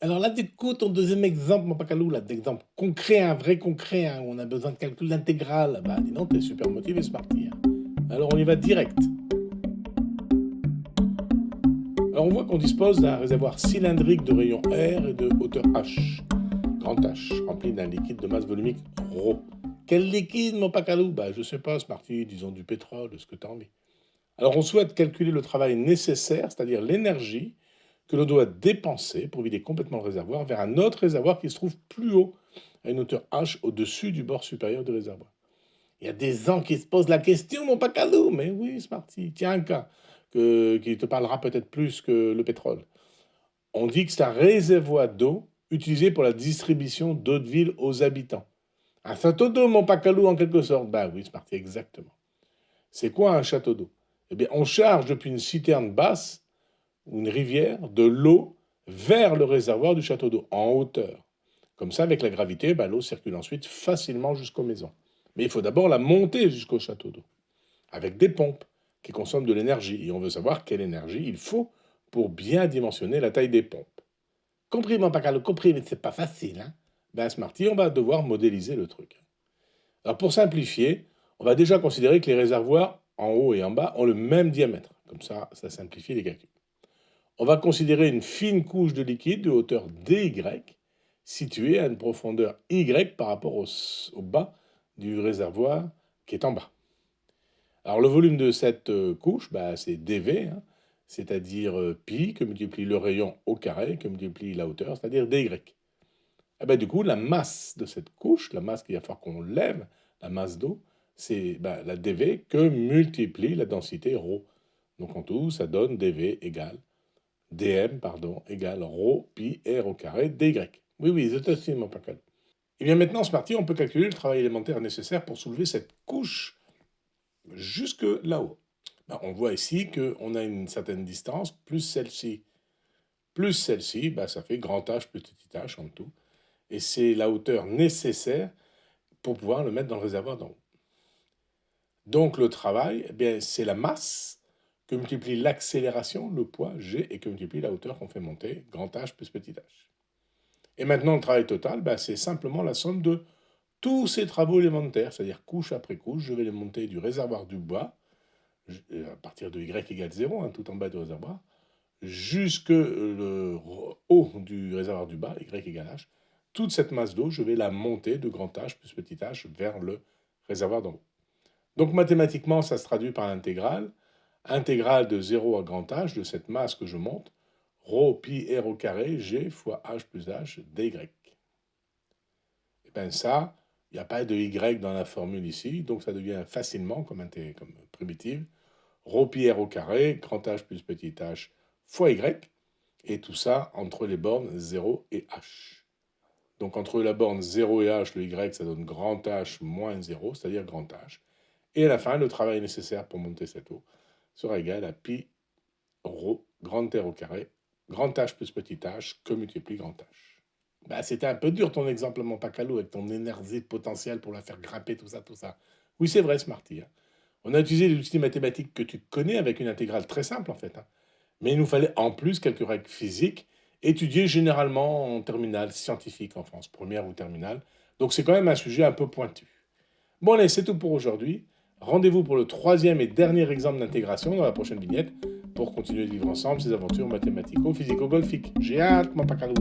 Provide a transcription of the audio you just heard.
Alors là, du coup, ton deuxième exemple, mon pacalou, là, d'exemple concret, un vrai concret, hein, où on a besoin de calcul intégral. Bah, dis donc, t'es super motivé, c'est parti, hein. Alors, on y va direct. Alors, on voit qu'on dispose d'un réservoir cylindrique de rayon R et de hauteur H, grand H, rempli d'un liquide de masse volumique ρ. Quel liquide, mon pacalou? Bah, je sais pas, Smarty, disons du pétrole, ce que t'as envie. Alors, on souhaite calculer le travail nécessaire, c'est-à-dire l'énergie que l'on doit dépenser pour vider complètement le réservoir vers un autre réservoir qui se trouve plus haut, à une hauteur H au-dessus du bord supérieur du réservoir. Il y a des gens qui se posent la question, mon pacalou. Mais oui, Smarty, tiens un cas qui te parlera peut-être plus que le pétrole. On dit que c'est un réservoir d'eau utilisé pour la distribution d'eau de ville aux habitants. Un château d'eau, mon pacalou, en quelque sorte. Bah oui, Smarty, exactement. C'est quoi un château d'eau? Eh bien, on charge depuis une citerne basse ou une rivière de l'eau vers le réservoir du château d'eau, en hauteur. Comme ça, avec la gravité, bah, l'eau circule ensuite facilement jusqu'aux maisons. Mais il faut d'abord la monter jusqu'au château d'eau, avec des pompes qui consomment de l'énergie. Et on veut savoir quelle énergie il faut pour bien dimensionner la taille des pompes. Compris, mon pacalo, compris, mais c'est pas facile. Hein. Ben, Smarty, on va devoir modéliser le truc. Alors, pour simplifier, on va déjà considérer que les réservoirs, en haut et en bas, ont le même diamètre. Comme ça simplifie les calculs. On va considérer une fine couche de liquide de hauteur dy située à une profondeur y par rapport au bas du réservoir qui est en bas. Alors le volume de cette couche, bah, c'est dv, hein, c'est-à-dire pi que multiplie le rayon au carré que multiplie la hauteur, c'est-à-dire dy. Et bah, du coup, la masse de cette couche, la masse qu'il va falloir qu'on lève, la masse d'eau, c'est bah, la dv que multiplie la densité ρ. Donc en tout, ça donne dv égale dm, pardon, égale ρ pi r au carré dy. Oui, oui, c'est aussi mon pacal. Et bien maintenant, Smarty, on peut calculer le travail élémentaire nécessaire pour soulever cette couche jusque là-haut. Ben, on voit ici qu'on a une certaine distance, plus celle-ci. Plus celle-ci, ben, ça fait grand H, petit h en tout. Et c'est la hauteur nécessaire pour pouvoir le mettre dans le réservoir d'en haut. Donc le travail, eh bien, c'est la masse que multiplie l'accélération, le poids, g, et que multiplie la hauteur qu'on fait monter, grand H plus petit h. Et maintenant, le travail total, ben, c'est simplement la somme de tous ces travaux élémentaires, c'est-à-dire couche après couche, je vais les monter du réservoir du bas, à partir de y égale 0, hein, tout en bas du réservoir, jusque le haut du réservoir du bas, y égale h. Toute cette masse d'eau, je vais la monter de grand H plus petit h vers le réservoir d'en haut. Donc mathématiquement, ça se traduit par l'intégrale. Intégrale de 0 à grand H de cette masse que je monte, ρ pi r au carré, g fois h plus h dy. Et bien ça, il n'y a pas de y dans la formule ici, donc ça devient facilement, comme primitive, ρ pi r au carré, grand H plus petit h fois y, et tout ça entre les bornes 0 et h. Donc entre la borne 0 et h, le y, ça donne grand H moins 0, c'est-à-dire grand H. Et à la fin, le travail nécessaire pour monter cette eau sera égal à pi ρ grand R au carré, grand H plus petit h, que multiplie grand H. Bah, c'était un peu dur ton exemple, mon pacalo, avec ton énergie potentielle pour la faire grimper, tout ça, tout ça. Oui, c'est vrai, Smarty. Hein. On a utilisé l'outil mathématique que tu connais avec une intégrale très simple, en fait. Hein. Mais il nous fallait en plus quelques règles physiques, étudiées généralement en terminale scientifique en France, première ou terminale. Donc c'est quand même un sujet un peu pointu. Bon, allez, c'est tout pour aujourd'hui. Rendez-vous pour le troisième et dernier exemple d'intégration dans la prochaine vignette pour continuer de vivre ensemble ces aventures mathématico-physico-golfiques. J'ai hâte, mon pacalo.